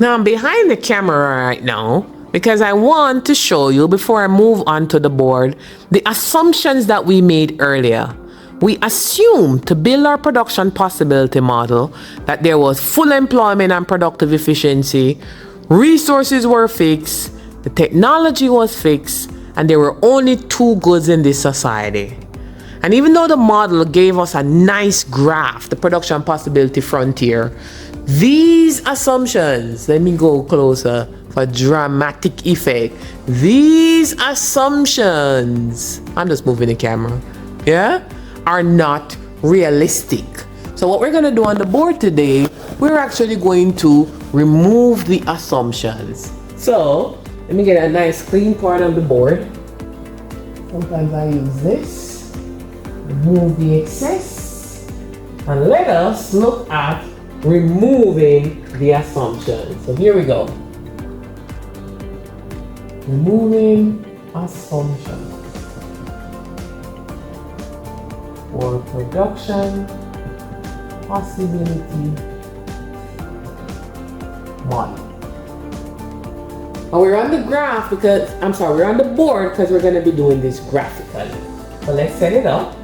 Now I'm behind the camera right now because I want to show you, before I move on to the board, the assumptions that we made earlier. We assumed, to build our production possibility model, that there was full employment and productive efficiency, resources were fixed, the technology was fixed, and there were only two goods in this society. And even though the model gave us a nice graph, the production possibility frontier, these assumptions, let me go closer for dramatic effect. These assumptions, I'm just moving the camera, yeah, are not realistic. So what we're going to do on the board today, we're actually going to remove the assumptions. So let me get a nice clean part of the board. Sometimes I use this. Remove the excess. And let us look at removing the assumptions. So here we go. Removing assumptions for production possibility model. And we're on the graph because, we're on the board because we're going to be doing this graphically. So let's set it up.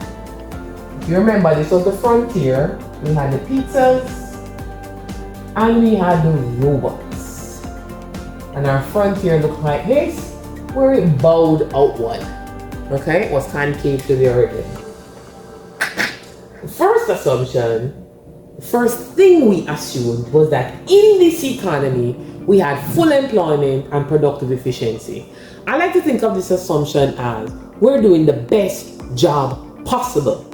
If you remember, this was the frontier. We had the pizzas and we had the robots. And our frontier looked like this, where it bowed outward. Okay, it was concave to the earth. The first assumption, the first thing we assumed was that in this economy, we had full employment and productive efficiency. I like to think of this assumption as we're doing the best job possible.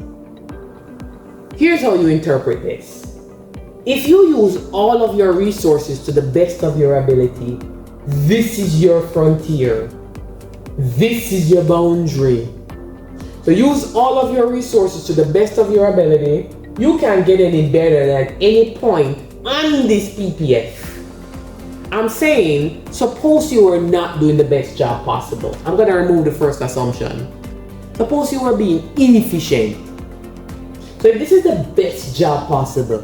Here's how you interpret this. If you use all of your resources to the best of your ability, this is your frontier. This is your boundary. So use all of your resources to the best of your ability. You can't get any better than any point on this PPF. I'm saying, suppose you were not doing the best job possible. I'm going to remove the first assumption. Suppose you were being inefficient. So if this is the best job possible,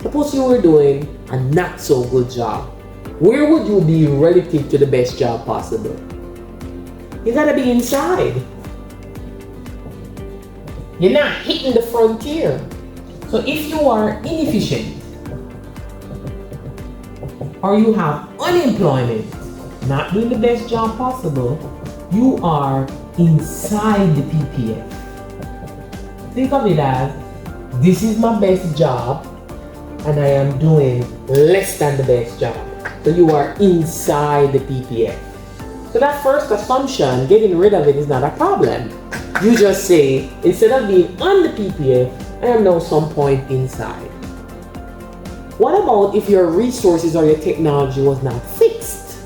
suppose you were doing a not so good job, where would you be relative to the best job possible? You gotta be inside. You're not hitting the frontier. So if you are inefficient, or you have unemployment, not doing the best job possible, you are inside the PPF. Think of it as, this is my best job, and I am doing less than the best job. So you are inside the PPF. So that first assumption, getting rid of it is not a problem. You just say, instead of being on the PPF, I am now some point inside. What about if your resources or your technology was not fixed?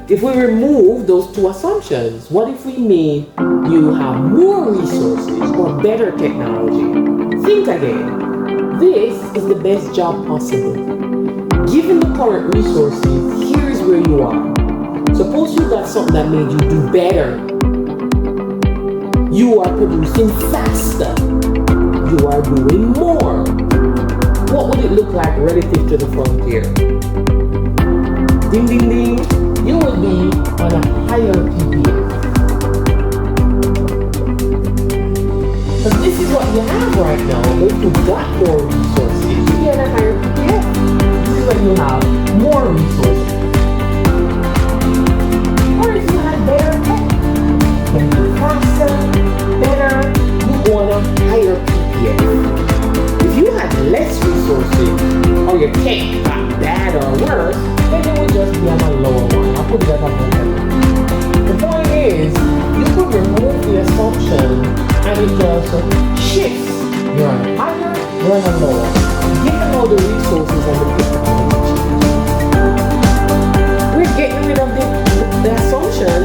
If we remove those two assumptions, what if we made you have more resources or better technology? Think again. This is the best job possible. Given the current resources, here is where you are. Suppose you got something that made you do better. You are producing faster. You are doing more. What would it look like relative to the frontier? Ding, ding, ding. You will be on a higher PPF. So this is what you have right now. If you got more resources, you get a higher PPF. This is when you have more resources. Or if you had better tech, can be faster, better, you go on a higher PPF. If you had less resources, or your tech got bad or worse, then it would just be on a lower one. I'll put that on the level. The point is, you could remove the assumption and it just shifts. You're on a higher, you're on a lower. Given all the resources and the technology. We're getting rid of the assumption,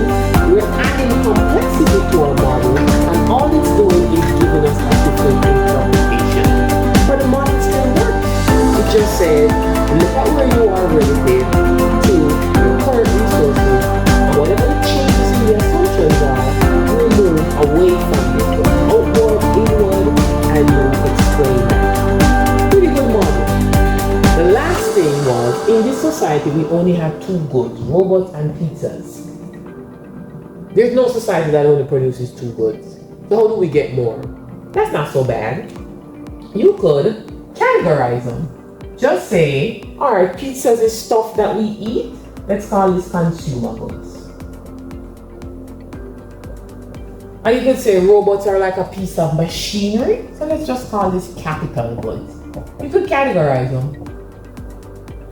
we're adding complexity to our model, and all it's doing is giving us a different interpretation. But the model still works. It just says, look at where you are relative to your current resources, and whatever the changes in the assumptions are, we'll move away from this, outward, inward, and you'll explain that. Pretty good model. The last thing was, in this society, society, we only have two goods, robots and pizzas. There's no society that only produces two goods. So how do we get more? That's not so bad. You could categorize them. Just say, alright, pizzas is stuff that we eat. Let's call this consumer goods. Or you could say robots are like a piece of machinery. So let's just call this capital goods. You could categorize them.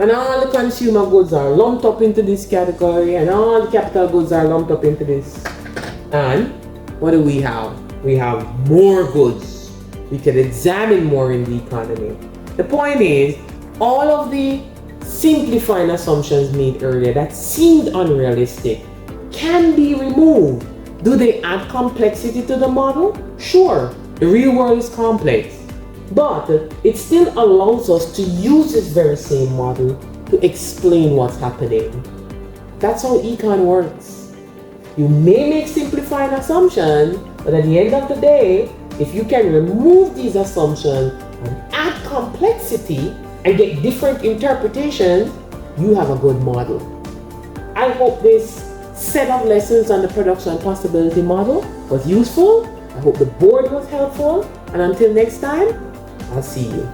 And all the consumer goods are lumped up into this category, and all the capital goods are lumped up into this. And what do we have? We have more goods. We can examine more in the economy. The point is, all of the simplifying assumptions made earlier that seemed unrealistic can be removed. Do they add complexity to the model? Sure, the real world is complex. But it still allows us to use this very same model to explain what's happening. That's how econ works. You may make simplifying assumptions, but at the end of the day, if you can remove these assumptions and add complexity and get different interpretations, you have a good model. I hope this set of lessons on the production possibility model was useful. I hope the board was helpful. And until next time, I'll see you.